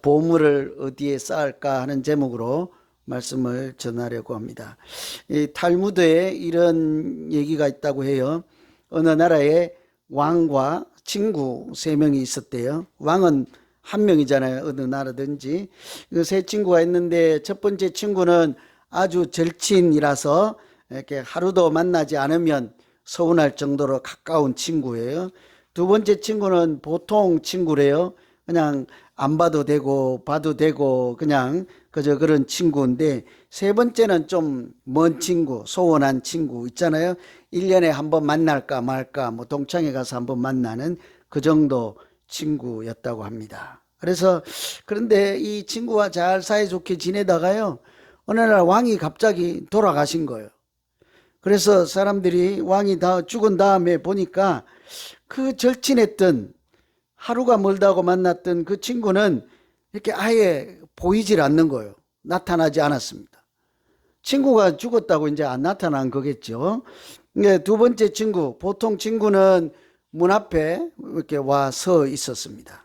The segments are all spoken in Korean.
보물을 어디에 쌓을까 하는 제목으로 말씀을 전하려고 합니다. 이 탈무드에 이런 얘기가 있다고 해요. 어느 나라에 왕과 친구 세 명이 있었대요. 왕은 한 명이잖아요. 어느 나라든지. 그 세 친구가 있는데 첫 번째 친구는 아주 절친이라서 이렇게 하루도 만나지 않으면 서운할 정도로 가까운 친구예요. 두 번째 친구는 보통 친구래요. 그냥 안 봐도 되고 봐도 되고 그냥 그저 그런 친구인데, 세 번째는 좀 먼 친구, 소원한 친구 있잖아요. 1년에 한 번 만날까 말까, 뭐 동창회 가서 한 번 만나는 그 정도 친구였다고 합니다. 그래서 그런데 이 친구와 잘 사이좋게 지내다가요, 어느 날 왕이 갑자기 돌아가신 거예요. 그래서 사람들이 왕이 다 죽은 다음에 보니까 그 절친했던, 하루가 멀다고 만났던 그 친구는 이렇게 아예 보이질 않는 거예요. 나타나지 않았습니다. 친구가 죽었다고 이제 안 나타난 거겠죠. 두 번째 친구, 보통 친구는 문 앞에 이렇게 와 서 있었습니다.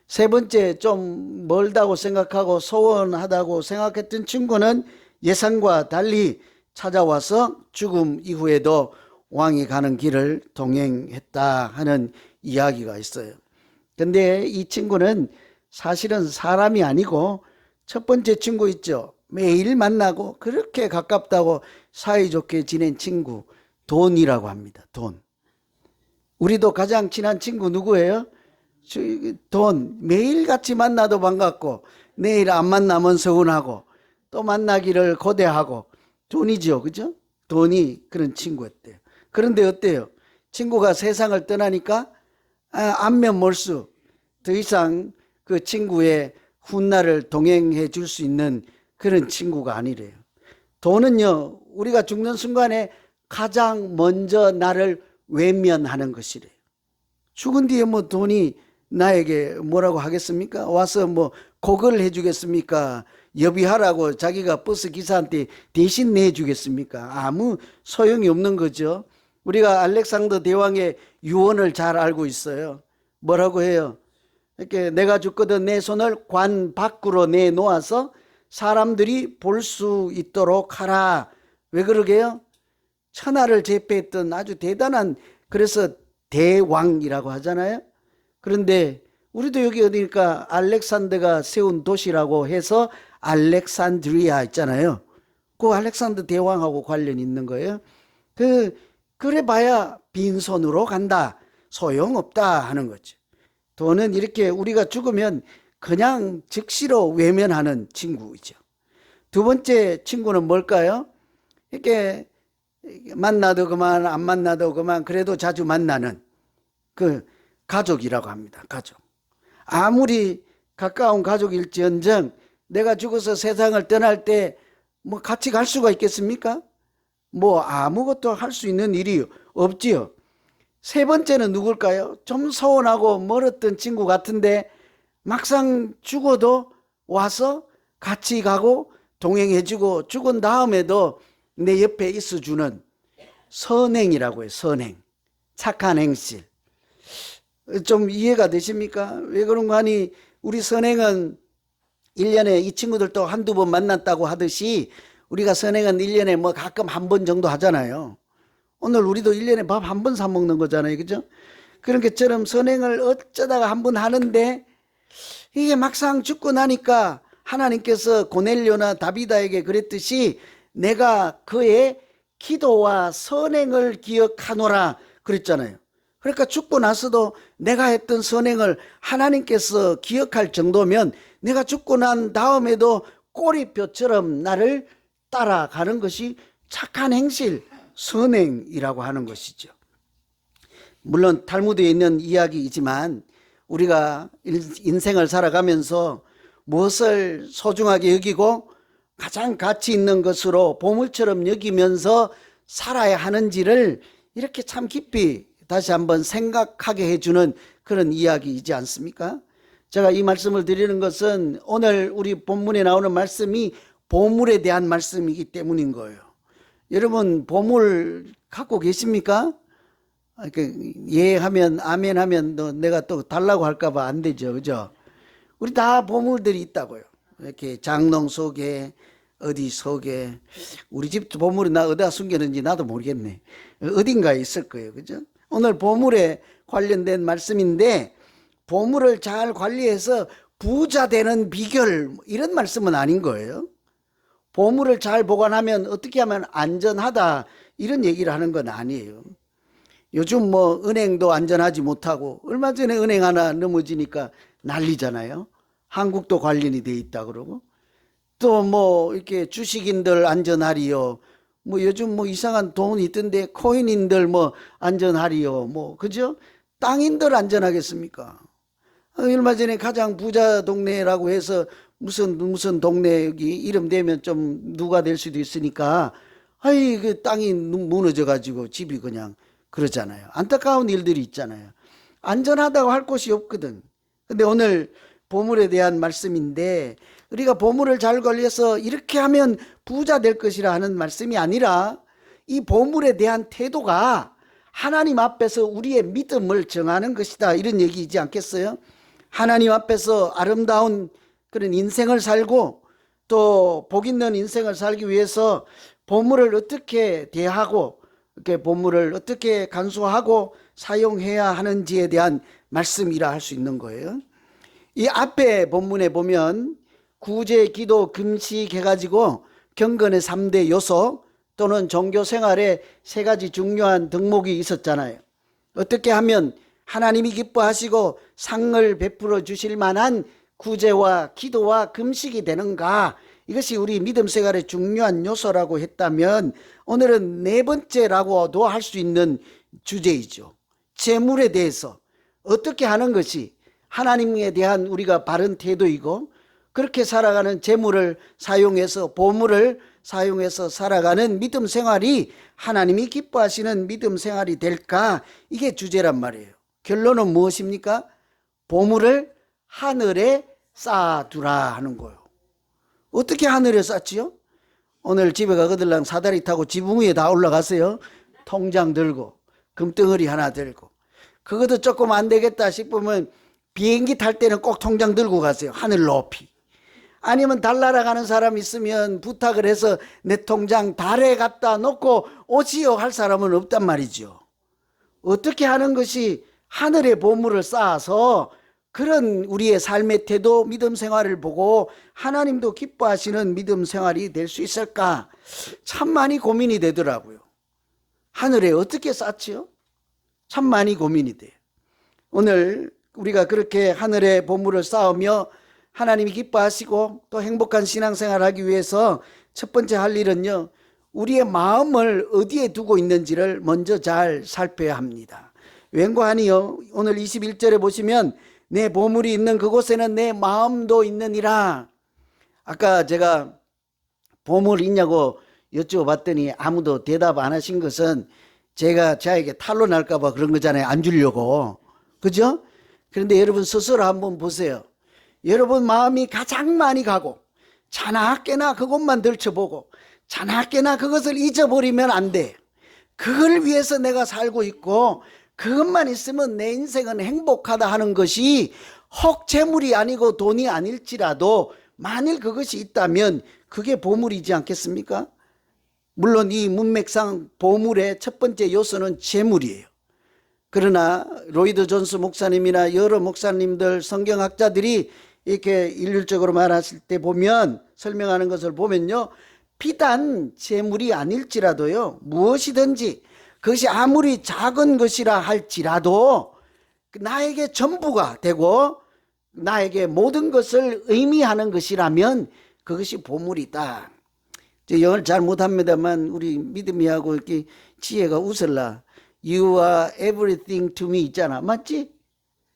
세 번째, 좀 멀다고 생각하고 소원하다고 생각했던 친구는 예상과 달리 찾아와서 죽음 이후에도 왕이 가는 길을 동행했다 하는 이야기가 있어요. 근데 이 친구는 사실은 사람이 아니고 첫 번째 친구 있죠. 매일 만나고 그렇게 가깝다고 사이좋게 지낸 친구, 돈이라고 합니다. 돈. 우리도 가장 친한 친구 누구예요? 돈. 매일 같이 만나도 반갑고 내일 안 만나면 서운하고 또 만나기를 고대하고 돈이죠. 그죠? 돈이 그런 친구였대요. 그런데 어때요? 친구가 세상을 떠나니까 안면몰수 더 이상 그 친구의 훗날을 동행해 줄 수 있는 그런 친구가 아니래요. 돈은요, 우리가 죽는 순간에 가장 먼저 나를 외면하는 것이래요. 죽은 뒤에 뭐 돈이 나에게 뭐라고 하겠습니까? 와서 뭐 고걸 해주겠습니까? 여비하라고 자기가 버스 기사한테 대신 내주겠습니까? 아무 소용이 없는 거죠. 우리가 알렉산더 대왕의 유언을 잘 알고 있어요. 뭐라고 해요? 이렇게 내가 죽거든 내 손을 관 밖으로 내놓아서 사람들이 볼 수 있도록 하라. 왜 그러게요? 천하를 제패했던 아주 대단한, 그래서 대왕이라고 하잖아요. 그런데 우리도 여기 어디니까 알렉산더가 세운 도시라고 해서 알렉산드리아 있잖아요. 그 알렉산더 대왕하고 관련이 있는 거예요. 그래 봐야 빈손으로 간다, 소용없다 하는 거죠. 돈은 이렇게 우리가 죽으면 그냥 즉시로 외면하는 친구이죠. 두 번째 친구는 뭘까요? 이렇게 만나도 그만 안 만나도 그만 그래도 자주 만나는 그 가족이라고 합니다. 가족. 아무리 가까운 가족일지언정 내가 죽어서 세상을 떠날 때 뭐 같이 갈 수가 있겠습니까? 뭐 아무것도 할 수 있는 일이 없지요. 세 번째는 누굴까요? 좀 서운하고 멀었던 친구 같은데 막상 죽어도 와서 같이 가고 동행해주고 죽은 다음에도 내 옆에 있어주는 선행이라고 해요. 선행. 착한 행실. 좀 이해가 되십니까? 왜 그런가 하니 우리 선행은 1년에 이 친구들도 한두 번 만났다고 하듯이 우리가 선행은 1년에 뭐 가끔 한 번 정도 하잖아요. 오늘 우리도 1년에 밥 한 번 사 먹는 거잖아요. 그죠? 그런 것처럼 선행을 어쩌다가 한 번 하는데 이게 막상 죽고 나니까 하나님께서 고넬료나 다비다에게 그랬듯이 내가 그의 기도와 선행을 기억하노라 그랬잖아요. 그러니까 죽고 나서도 내가 했던 선행을 하나님께서 기억할 정도면 내가 죽고 난 다음에도 꼬리표처럼 나를 따라가는 것이 착한 행실, 선행이라고 하는 것이죠. 물론 탈무드에 있는 이야기이지만 우리가 인생을 살아가면서 무엇을 소중하게 여기고 가장 가치 있는 것으로 보물처럼 여기면서 살아야 하는지를 이렇게 참 깊이 다시 한번 생각하게 해주는 그런 이야기이지 않습니까? 제가 이 말씀을 드리는 것은 오늘 우리 본문에 나오는 말씀이 보물에 대한 말씀이기 때문인 거예요. 여러분 보물 갖고 계십니까? 예 하면 아멘 하면 내가 또 달라고 할까 봐 안 되죠. 그죠? 우리 다 보물들이 있다고요. 이렇게 장롱 속에 어디 속에 우리 집 보물이 나 어디다 숨겼는지 나도 모르겠네. 어딘가에 있을 거예요. 그죠? 오늘 보물에 관련된 말씀인데 보물을 잘 관리해서 부자 되는 비결 이런 말씀은 아닌 거예요. 보물을 잘 보관하면 어떻게 하면 안전하다 이런 얘기를 하는 건 아니에요. 요즘 뭐 은행도 안전하지 못하고 얼마 전에 은행 하나 넘어지니까 난리잖아요. 한국도 관련이 돼 있다 그러고 또 뭐 이렇게 주식인들 안전하리요. 뭐 요즘 뭐 이상한 돈이 있던데 코인인들 뭐 안전하리요. 뭐 그죠? 땅인들 안전하겠습니까? 얼마 전에 가장 부자 동네라고 해서 무슨 동네 여기 이름 대면 좀 누가 될 수도 있으니까 아이 그 땅이 무너져 가지고 집이 그냥 그러잖아요. 안타까운 일들이 있잖아요. 안전하다고 할 곳이 없거든. 근데 오늘 보물에 대한 말씀인데 우리가 보물을 잘 관리해서 이렇게 하면 부자 될 것이라 하는 말씀이 아니라 이 보물에 대한 태도가 하나님 앞에서 우리의 믿음을 정하는 것이다 이런 얘기이지 않겠어요? 하나님 앞에서 아름다운 그런 인생을 살고 또 복 있는 인생을 살기 위해서 보물을 어떻게 대하고 이렇게 보물을 어떻게 간수하고 사용해야 하는지에 대한 말씀이라 할 수 있는 거예요. 이 앞에 본문에 보면 구제, 기도, 금식 해가지고 경건의 3대 요소 또는 종교 생활에 3가지 중요한 덕목이 있었잖아요. 어떻게 하면 하나님이 기뻐하시고 상을 베풀어 주실 만한 구제와 기도와 금식이 되는가? 이것이 우리 믿음 생활의 중요한 요소라고 했다면 오늘은 4번째라고도 할 수 있는 주제이죠. 재물에 대해서 어떻게 하는 것이 하나님에 대한 우리가 바른 태도이고 그렇게 살아가는 재물을 사용해서 보물을 사용해서 살아가는 믿음 생활이 하나님이 기뻐하시는 믿음 생활이 될까? 이게 주제란 말이에요. 결론은 무엇입니까? 보물을 하늘에 쌓아두라 하는 거예요. 어떻게 하늘에 쌓지요? 오늘 집에 가거들랑 사다리 타고 지붕 위에 다 올라가세요. 통장 들고 금덩어리 하나 들고 그것도 조금 안 되겠다 싶으면 비행기 탈 때는 꼭 통장 들고 가세요. 하늘 높이. 아니면 달 날아가는 사람 있으면 부탁을 해서 내 통장 달에 갖다 놓고 오지요 할 사람은 없단 말이죠. 어떻게 하는 것이 하늘의 보물을 쌓아서 그런 우리의 삶의 태도, 믿음 생활을 보고 하나님도 기뻐하시는 믿음 생활이 될 수 있을까? 참 많이 고민이 되더라고요. 하늘에 어떻게 쌓지요? 참 많이 고민이 돼요. 오늘 우리가 그렇게 하늘의 보물을 쌓으며 하나님이 기뻐하시고 또 행복한 신앙생활을 하기 위해서 첫 번째 할 일은요, 우리의 마음을 어디에 두고 있는지를 먼저 잘 살펴야 합니다. 왠고하니요, 오늘 21절에 보시면 내 보물이 있는 그곳에는 내 마음도 있느니라. 아까 제가 보물 있냐고 여쭤봤더니 아무도 대답 안 하신 것은 제가 자에게 탄로 날까 봐 그런 거잖아요. 안 주려고. 그죠? 그런데 여러분 스스로 한번 보세요. 여러분 마음이 가장 많이 가고 자나깨나 그것만 들춰보고 자나깨나 그것을 잊어버리면 안 돼. 그걸 위해서 내가 살고 있고 그것만 있으면 내 인생은 행복하다 하는 것이 혹 재물이 아니고 돈이 아닐지라도 만일 그것이 있다면 그게 보물이지 않겠습니까? 물론 이 문맥상 보물의 첫 번째 요소는 재물이에요. 그러나 로이드 존스 목사님이나 여러 목사님들 성경학자들이 이렇게 일률적으로 말하실 때 보면 설명하는 것을 보면요, 비단 재물이 아닐지라도요 무엇이든지 그것이 아무리 작은 것이라 할지라도 나에게 전부가 되고 나에게 모든 것을 의미하는 것이라면 그것이 보물이다. 영어를 잘 못합니다만 우리 믿음이하고 이렇게 지혜가 웃을라. You are everything to me 있잖아. 맞지?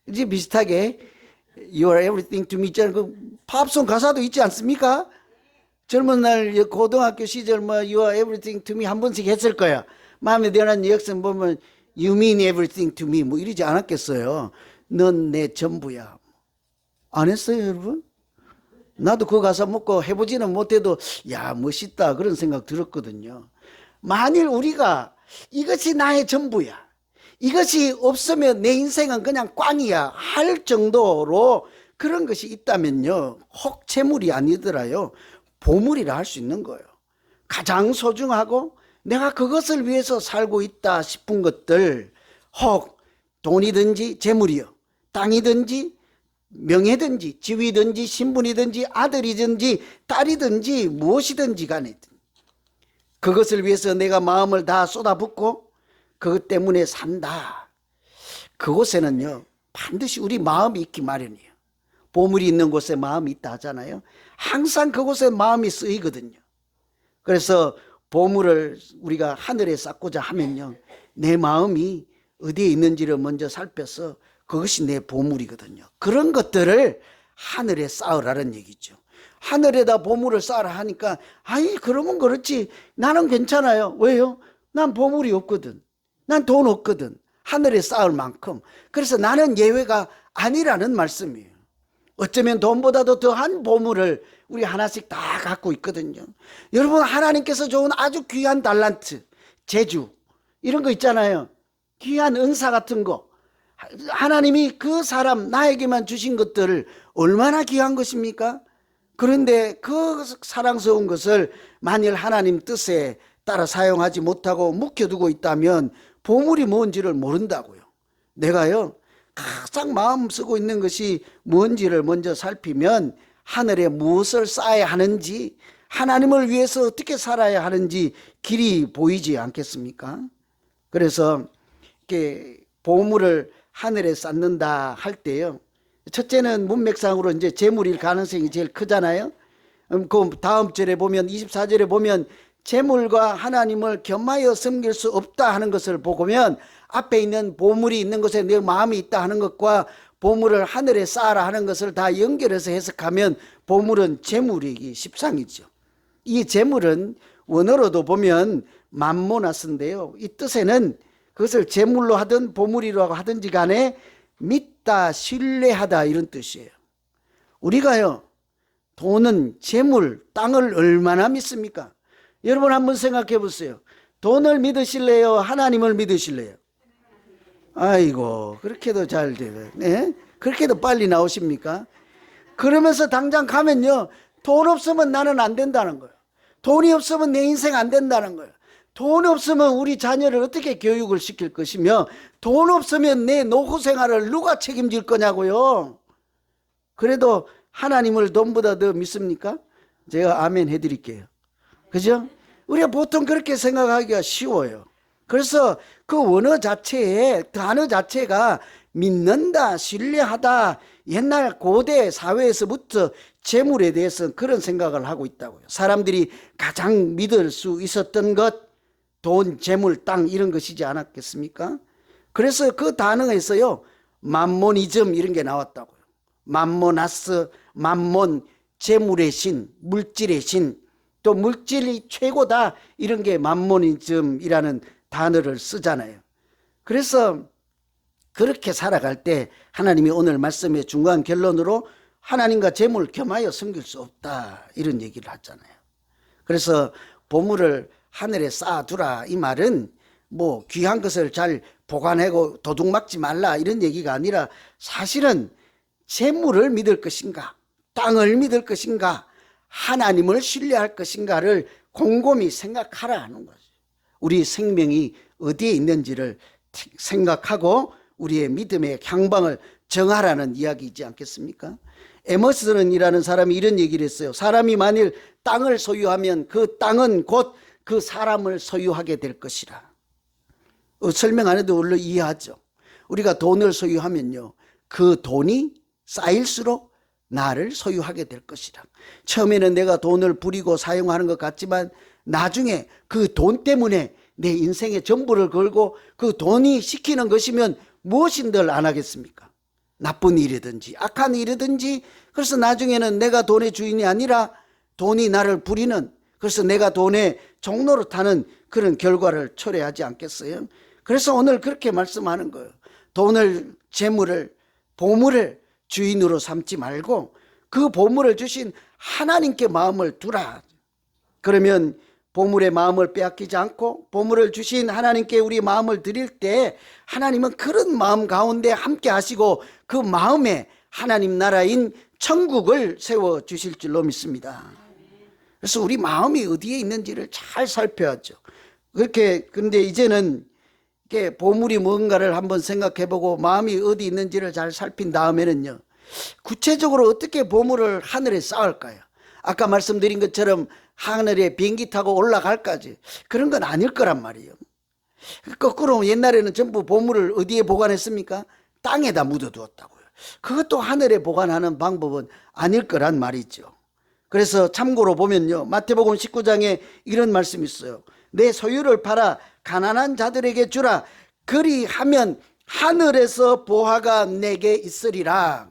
이제 비슷하게 You are everything to me 있잖아. 그 팝송 가사도 있지 않습니까? 젊은 날 고등학교 시절 뭐 You are everything to me 한 번씩 했을 거야. 마음에 드는 역선 보면 You mean everything to me 뭐 이러지 않았겠어요. 넌 내 전부야. 안 했어요, 여러분? 나도 그 가사 먹고 해보지는 못해도 야 멋있다 그런 생각 들었거든요. 만일 우리가 이것이 나의 전부야, 이것이 없으면 내 인생은 그냥 꽝이야 할 정도로 그런 것이 있다면요, 혹 재물이 아니더라요, 보물이라 할 수 있는 거예요. 가장 소중하고 내가 그것을 위해서 살고 있다 싶은 것들, 혹 돈이든지 재물이요, 땅이든지 명예든지 지위든지 신분이든지 아들이든지 딸이든지 무엇이든지 간에 그것을 위해서 내가 마음을 다 쏟아붓고 그것 때문에 산다. 그곳에는요, 반드시 우리 마음이 있기 마련이에요. 보물이 있는 곳에 마음이 있다 하잖아요. 항상 그곳에 마음이 쓰이거든요. 그래서 보물을 우리가 하늘에 쌓고자 하면요, 내 마음이 어디에 있는지를 먼저 살펴서 그것이 내 보물이거든요. 그런 것들을 하늘에 쌓으라는 얘기죠. 하늘에다 보물을 쌓으라 하니까, 아니 그러면 그렇지, 나는 괜찮아요. 왜요? 난 보물이 없거든. 난 돈 없거든. 하늘에 쌓을 만큼. 그래서 나는 예외가 아니라는 말씀이에요. 어쩌면 돈보다도 더한 보물을 우리 하나씩 다 갖고 있거든요. 여러분, 하나님께서 좋은 아주 귀한 달란트, 재주 이런 거 있잖아요. 귀한 은사 같은 거, 하나님이 그 사람 나에게만 주신 것들을 얼마나 귀한 것입니까? 그런데 그 사랑스러운 것을 만일 하나님 뜻에 따라 사용하지 못하고 묵혀두고 있다면 보물이 뭔지를 모른다고요. 내가요, 가장 마음 쓰고 있는 것이 뭔지를 먼저 살피면 하늘에 무엇을 쌓아야 하는지, 하나님을 위해서 어떻게 살아야 하는지 길이 보이지 않겠습니까? 그래서 이렇게 보물을 하늘에 쌓는다 할 때요, 첫째는 문맥상으로 이제 재물일 가능성이 제일 크잖아요. 그 다음 절에 보면, 24절에 보면 재물과 하나님을 겸하여 섬길 수 없다 하는 것을 보면, 앞에 있는 보물이 있는 곳에 내 마음이 있다 하는 것과 보물을 하늘에 쌓아라 하는 것을 다 연결해서 해석하면 보물은 재물이기 십상이죠. 이 재물은 원어로도 보면 맘모나스인데요, 이 뜻에는 그것을 재물로 하든 보물이라고 하든지 간에 믿다, 신뢰하다 이런 뜻이에요. 우리가요, 돈은, 재물, 땅을 얼마나 믿습니까? 여러분 한번 생각해 보세요. 돈을 믿으실래요? 하나님을 믿으실래요? 아이고, 그렇게도 잘 돼요. 네? 그렇게도 빨리 나오십니까? 그러면서 당장 가면요, 돈 없으면 나는 안 된다는 거예요. 돈이 없으면 내 인생 안 된다는 거예요. 돈 없으면 우리 자녀를 어떻게 교육을 시킬 것이며, 돈 없으면 내 노후 생활을 누가 책임질 거냐고요. 그래도 하나님을 돈보다 더 믿습니까? 제가 아멘 해드릴게요. 그죠? 우리가 보통 그렇게 생각하기가 쉬워요. 그래서 그 원어 자체에, 단어 자체가 믿는다, 신뢰하다, 옛날 고대 사회에서부터 재물에 대해서 그런 생각을 하고 있다고요. 사람들이 가장 믿을 수 있었던 것, 돈, 재물, 땅 이런 것이지 않았겠습니까? 그래서 그 단어에서요, 맘모니즘 이런 게 나왔다고요. 맘모나스, 맘몬, 재물의 신, 물질의 신, 또 물질이 최고다 이런 게 맘모니즘이라는 단어를 쓰잖아요. 그래서 그렇게 살아갈 때 하나님이 오늘 말씀의 중간 결론으로 하나님과 재물을 겸하여 섬길 수 없다 이런 얘기를 하잖아요. 그래서 보물을 하늘에 쌓아두라 이 말은 뭐 귀한 것을 잘 보관하고 도둑맞지 말라 이런 얘기가 아니라, 사실은 재물을 믿을 것인가, 땅을 믿을 것인가, 하나님을 신뢰할 것인가를 곰곰이 생각하라 하는 거죠. 우리 생명이 어디에 있는지를 생각하고 우리의 믿음의 향방을 정하라는 이야기이지 않겠습니까? 에머슨이라는 사람이 이런 얘기를 했어요. 사람이 만일 땅을 소유하면 그 땅은 곧 그 사람을 소유하게 될 것이라. 설명 안 해도 원래 이해하죠. 우리가 돈을 소유하면요, 그 돈이 쌓일수록 나를 소유하게 될 것이라. 처음에는 내가 돈을 부리고 사용하는 것 같지만 나중에 그 돈 때문에 내 인생의 전부를 걸고 그 돈이 시키는 것이면 무엇인들 안 하겠습니까? 나쁜 일이든지 악한 일이든지. 그래서 나중에는 내가 돈의 주인이 아니라 돈이 나를 부리는, 그래서 내가 돈의 종로로 타는 그런 결과를 초래하지 않겠어요? 그래서 오늘 그렇게 말씀하는 거예요. 돈을, 재물을, 보물을 주인으로 삼지 말고 그 보물을 주신 하나님께 마음을 두라. 그러면 보물의 마음을 빼앗기지 않고 보물을 주신 하나님께 우리 마음을 드릴 때 하나님은 그런 마음 가운데 함께 하시고 그 마음에 하나님 나라인 천국을 세워주실 줄로 믿습니다. 그래서 우리 마음이 어디에 있는지를 잘 살펴야죠. 근데 이제는 이렇게 보물이 뭔가를 한번 생각해보고 마음이 어디 있는지를 잘 살핀 다음에는요, 구체적으로 어떻게 보물을 하늘에 쌓을까요? 아까 말씀드린 것처럼 하늘에 비행기 타고 올라갈까지 그런 건 아닐 거란 말이에요. 거꾸로 옛날에는 전부 보물을 어디에 보관했습니까? 땅에다 묻어두었다고요. 그것도 하늘에 보관하는 방법은 아닐 거란 말이죠. 그래서 참고로 보면요, 마태복음 19장에 이런 말씀이 있어요. 내 소유를 팔아 가난한 자들에게 주라. 그리하면 하늘에서 보화가 내게 있으리라.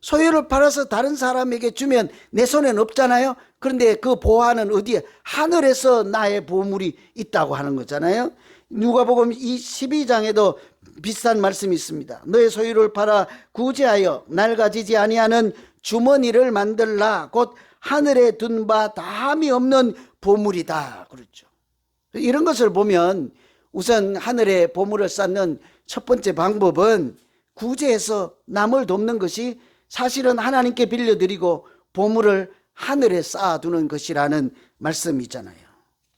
소유를 팔아서 다른 사람에게 주면 내 손에는 없잖아요. 그런데 그 보화는 어디에? 하늘에서 나의 보물이 있다고 하는 거잖아요. 누가복음 12장에도 비슷한 말씀이 있습니다. 너의 소유를 팔아 구제하여 낡아지지 아니하는 주머니를 만들라. 곧 하늘에 둔 바 다함이 없는 보물이다. 그렇죠. 이런 것을 보면 우선 하늘에 보물을 쌓는 첫 번째 방법은 구제해서 남을 돕는 것이 사실은 하나님께 빌려드리고 보물을 하늘에 쌓아두는 것이라는 말씀이잖아요.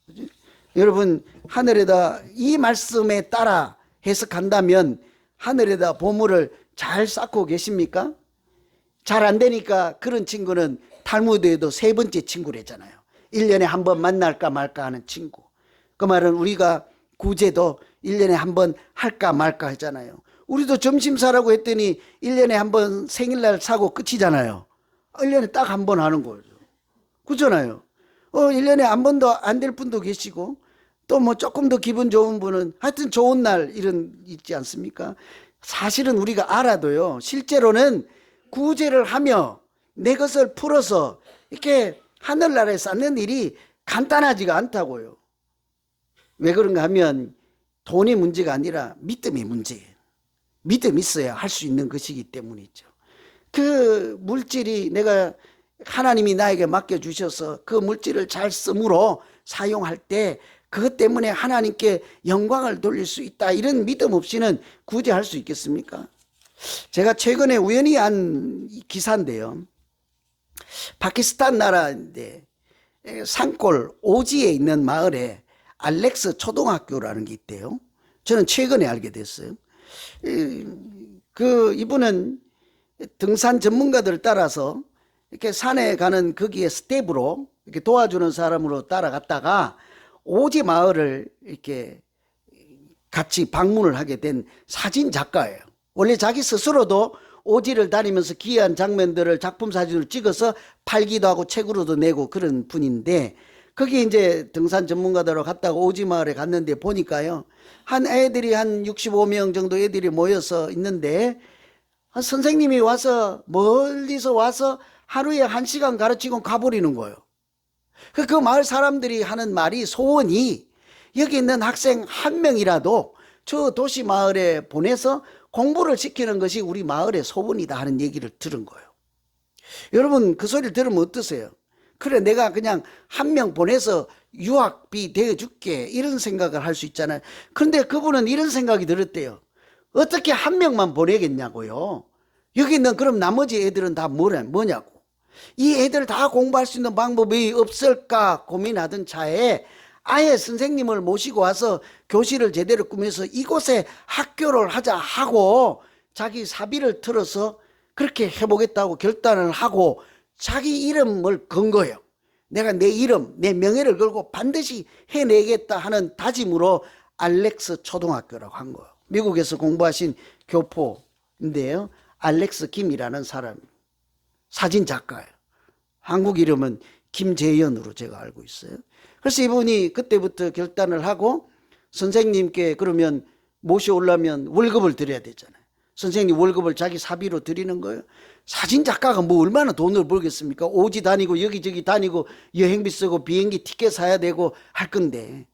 그치? 여러분, 하늘에다 이 말씀에 따라 해석한다면 하늘에다 보물을 잘 쌓고 계십니까? 잘 안 되니까 그런 친구는 탈무드에도 세 번째 친구래잖아요. 1년에 한 번 만날까 말까 하는 친구. 그 말은 우리가 구제도 1년에 한 번 할까 말까 하잖아요. 우리도 점심 사라고 했더니 1년에 한 번 생일날 사고 끝이잖아요. 1년에 딱 한 번 하는 거죠. 그렇잖아요. 1년에 한 번도 안 될 분도 계시고 또 뭐 조금 더 기분 좋은 분은 하여튼 좋은 날 이런 있지 않습니까? 사실은 우리가 알아도요, 실제로는 구제를 하며 내 것을 풀어서 이렇게 하늘나라에 쌓는 일이 간단하지가 않다고요. 왜 그런가 하면 돈이 문제가 아니라 믿음이 문제예요. 믿음이 있어야 할 수 있는 것이기 때문이죠. 그 물질이 내가 하나님이 나에게 맡겨주셔서 그 물질을 잘 쓰므로 사용할 때 그것 때문에 하나님께 영광을 돌릴 수 있다, 이런 믿음 없이는 구제할 수 있겠습니까? 제가 최근에 우연히 한 기사인데요, 파키스탄 나라인데 산골 오지에 있는 마을에 알렉스 초등학교라는 게 있대요. 저는 최근에 알게 됐어요. 이분은 등산 전문가들을 따라서 이렇게 산에 가는 거기에 스텝으로 이렇게 도와주는 사람으로 따라갔다가 오지 마을을 이렇게 같이 방문을 하게 된 사진 작가예요. 원래 자기 스스로도 오지를 다니면서 귀한 장면들을 작품 사진으로 찍어서 팔기도 하고 책으로도 내고 그런 분인데, 거기 이제 등산 전문가들로 갔다가 오지 마을에 갔는데 보니까요, 애들이 한 65명 정도 애들이 모여서 있는데 선생님이 와서 멀리서 와서 하루에 1시간 가르치고 가버리는 거예요. 그 마을 사람들이 하는 말이, 소원이 여기 있는 학생 한 명이라도 저 도시 마을에 보내서 공부를 시키는 것이 우리 마을의 소원이다 하는 얘기를 들은 거예요. 여러분, 그 소리를 들으면 어떠세요? 그래, 내가 그냥 한 명 보내서 유학비 대줄게, 이런 생각을 할 수 있잖아요. 그런데 그분은 이런 생각이 들었대요. 어떻게 한 명만 보내겠냐고요. 여기 있는 그럼 나머지 애들은 다 뭐냐고. 이 애들 다 공부할 수 있는 방법이 없을까 고민하던 차에 아예 선생님을 모시고 와서 교실을 제대로 꾸며서 이곳에 학교를 하자 하고 자기 사비를 틀어서 그렇게 해보겠다고 결단을 하고 자기 이름을 건 거예요. 내가 내 이름, 내 명예를 걸고 반드시 해내겠다 하는 다짐으로 알렉스 초등학교라고 한 거예요. 미국에서 공부하신 교포인데요, 알렉스 김이라는 사람, 사진 작가예요. 한국 이름은 김재현으로 제가 알고 있어요. 그래서 이분이 그때부터 결단을 하고 선생님께 그러면 모셔오려면 월급을 드려야 되잖아요. 선생님 월급을 자기 사비로 드리는 거예요. 사진 작가가 뭐 얼마나 돈을 벌겠습니까? 오지 다니고 여기저기 다니고 여행비 쓰고 비행기 티켓 사야 되고 할 건데.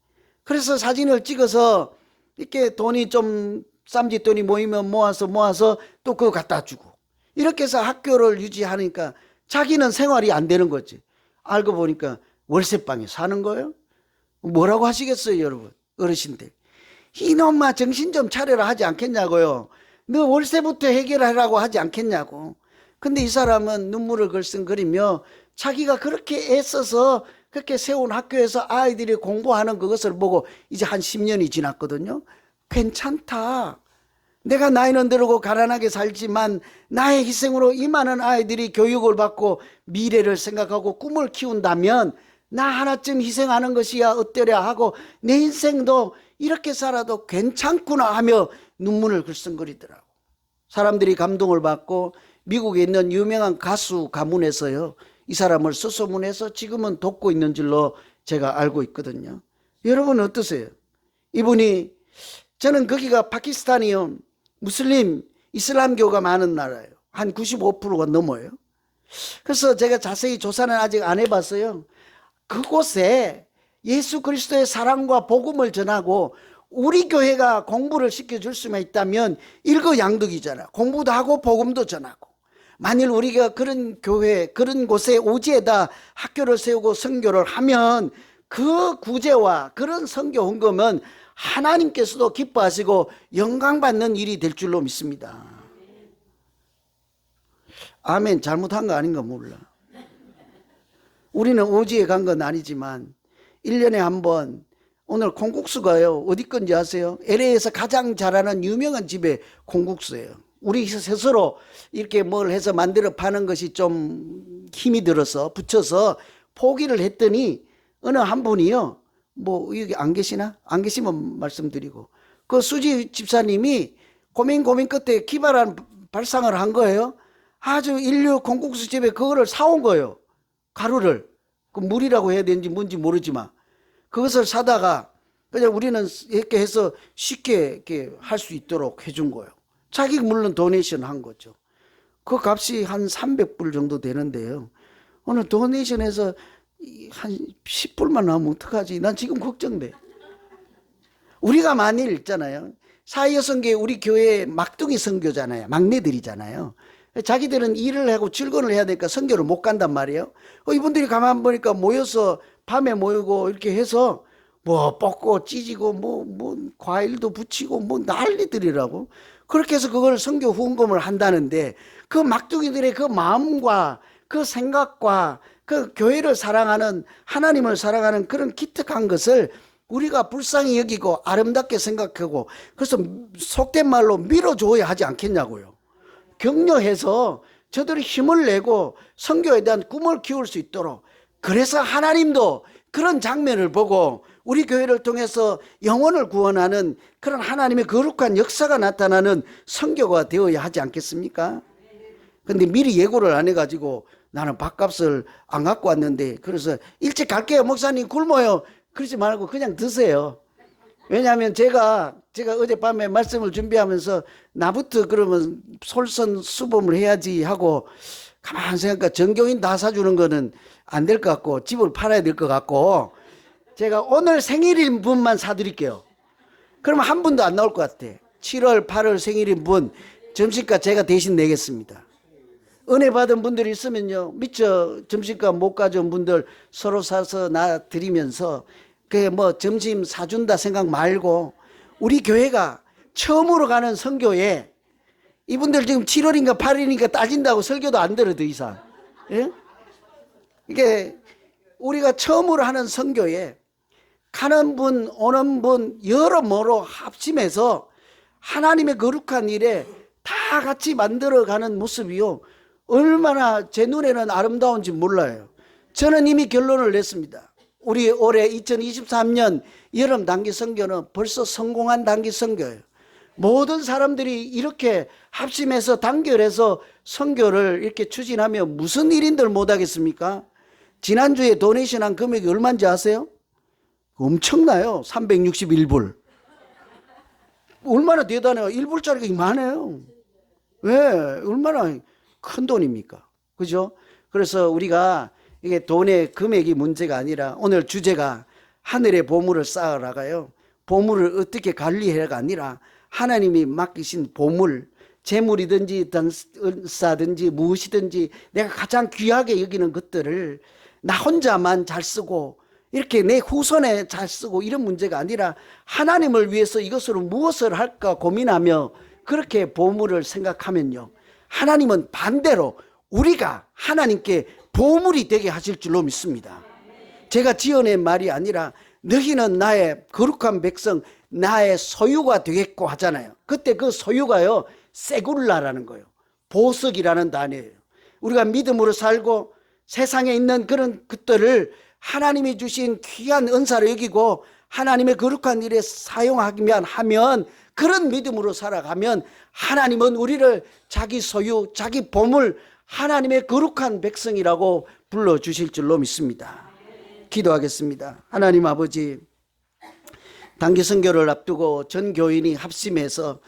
그래서 사진을 찍어서 이렇게 돈이 좀 쌈짓돈이 모이면 모아서 또 그거 갖다 주고, 이렇게 해서 학교를 유지하니까 자기는 생활이 안 되는 거지. 알고 보니까 월세방에 사는 거예요. 뭐라고 하시겠어요, 여러분? 어르신들, 이놈아 정신 좀 차려라 하지 않겠냐고요. 너 월세부터 해결하라고 하지 않겠냐고. 근데 이 사람은 눈물을 글썽거리며 자기가 그렇게 애써서 그렇게 세운 학교에서 아이들이 공부하는 그것을 보고 이제 한 10년이 지났거든요. 괜찮다. 내가 나이는 들고 가난하게 살지만 나의 희생으로 이 많은 아이들이 교육을 받고 미래를 생각하고 꿈을 키운다면 나 하나쯤 희생하는 것이야 어때려 하고 내 인생도 이렇게 살아도 괜찮구나 하며 눈물을 글썽거리더라고. 사람들이 감동을 받고 미국에 있는 유명한 가수 가문에서요, 이 사람을 수소문해서 지금은 돕고 있는 줄로 제가 알고 있거든요. 여러분 어떠세요? 이분이, 저는 거기가 파키스탄이요, 무슬림 이슬람교가 많은 나라예요. 한 95%가 넘어요. 그래서 제가 자세히 조사는 아직 안 해봤어요. 그곳에 예수 그리스도의 사랑과 복음을 전하고 우리 교회가 공부를 시켜줄 수만 있다면 일거양득이잖아. 공부도 하고 복음도 전하고. 만일 우리가 그런 교회, 그런 곳에 오지에다 학교를 세우고 선교를 하면 그 구제와 그런 선교 헌금은 하나님께서도 기뻐하시고 영광받는 일이 될 줄로 믿습니다. 아멘. 잘못한 거 아닌가 몰라. 우리는 오지에 간 건 아니지만 1년에 한 번, 오늘 콩국수가요, 어디 건지 아세요? LA에서 가장 잘하는 유명한 집의 콩국수예요. 우리 스스로 이렇게 뭘 해서 만들어 파는 것이 좀 힘이 들어서 붙여서 포기를 했더니 어느 한 분이요, 뭐 여기 안 계시나? 안 계시면 말씀드리고, 그 수지 집사님이 고민 끝에 기발한 발상을 한 거예요. 아주 인류 콩국수 집에 그거를 사온 거예요. 가루를. 그 물이라고 해야 되는지 뭔지 모르지만 그것을 사다가 그냥 우리는 이렇게 해서 쉽게 이렇게 할 수 있도록 해준 거예요. 자기 물론 도네이션 한 거죠. 그 값이 한 300불 정도 되는데요. 오늘 도네이션에서 한 10불만 나오면 어떡하지? 난 지금 걱정돼. 우리가 만일 있잖아요. 사이여성교회 우리 교회 막둥이 선교잖아요. 막내들이잖아요. 자기들은 일을 하고 출근을 해야 되니까 선교를 못 간단 말이에요. 이분들이 가만 보니까 모여서 밤에 모이고 이렇게 해서 뭐 뽑고 찢고 뭐 과일도 붙이고 뭐 난리들이라고. 그렇게 해서 그걸 선교 후원금을 한다는데 그 막둥이들의 그 마음과 그 생각과 그 교회를 사랑하는, 하나님을 사랑하는 그런 기특한 것을 우리가 불쌍히 여기고 아름답게 생각하고, 그래서 속된 말로 밀어줘야 하지 않겠냐고요. 격려해서 저들이 힘을 내고 선교에 대한 꿈을 키울 수 있도록. 그래서 하나님도 그런 장면을 보고 우리 교회를 통해서 영혼을 구원하는 그런 하나님의 거룩한 역사가 나타나는 선교가 되어야 하지 않겠습니까? 근데 미리 예고를 안 해가지고 나는 밥값을 안 갖고 왔는데, 그래서 일찍 갈게요 목사님 굶어요 그러지 말고 그냥 드세요. 왜냐하면 제가 어젯밤에 말씀을 준비하면서 나부터 그러면 솔선수범을 해야지 하고 가만히 생각하니까 전교인 다 사주는 거는 안 될 것 같고 집을 팔아야 될 것 같고, 제가 오늘 생일인 분만 사드릴게요. 그러면 한 분도 안 나올 것 같아. 7월 8월 생일인 분 점심값 제가 대신 내겠습니다. 은혜 받은 분들이 있으면요, 미처 점심값 못 가져온 분들 서로 사서 나 드리면서 그게 뭐 점심 사준다 생각 말고 우리 교회가 처음으로 가는 선교에 이분들 지금 7월인가 8일인가 따진다고 설교도 안 들어 더 이상. 예? 이게 우리가 처음으로 하는 선교에 가는 분 오는 분 여러모로 합심해서 하나님의 거룩한 일에 다 같이 만들어가는 모습이요, 얼마나 제 눈에는 아름다운지 몰라요. 저는 이미 결론을 냈습니다. 우리 올해 2023년 여름 단기 선교는 벌써 성공한 단기 선교예요. 모든 사람들이 이렇게 합심해서 단결해서 선교를 이렇게 추진하며 무슨 일인들 못하겠습니까? 지난주에 도네이션한 금액이 얼마인지 아세요? 엄청나요. 361불. 얼마나 대단해요. 1불짜리가 이만해요. 왜? 얼마나 큰 돈입니까? 그죠? 그래서 우리가 이게 돈의 금액이 문제가 아니라 오늘 주제가 하늘의 보물을 쌓아라가요. 보물을 어떻게 관리해가 아니라 하나님이 맡기신 보물, 재물이든지 은사든지 무엇이든지 내가 가장 귀하게 여기는 것들을 나 혼자만 잘 쓰고 이렇게 내 후손에 잘 쓰고 이런 문제가 아니라 하나님을 위해서 이것으로 무엇을 할까 고민하며 그렇게 보물을 생각하면요, 하나님은 반대로 우리가 하나님께 보물이 되게 하실 줄로 믿습니다. 제가 지어낸 말이 아니라 너희는 나의 거룩한 백성, 나의 소유가 되겠고 하잖아요. 그때 그 소유가요, 세굴라라는 거예요. 보석이라는 단어예요. 우리가 믿음으로 살고 세상에 있는 그런 것들을 하나님이 주신 귀한 은사로 여기고 하나님의 거룩한 일에 사용하기만 하면, 그런 믿음으로 살아가면 하나님은 우리를 자기 소유, 자기 보물, 하나님의 거룩한 백성이라고 불러주실 줄로 믿습니다. 기도하겠습니다. 하나님 아버지, 단기 선교를 앞두고 전 교인이 합심해서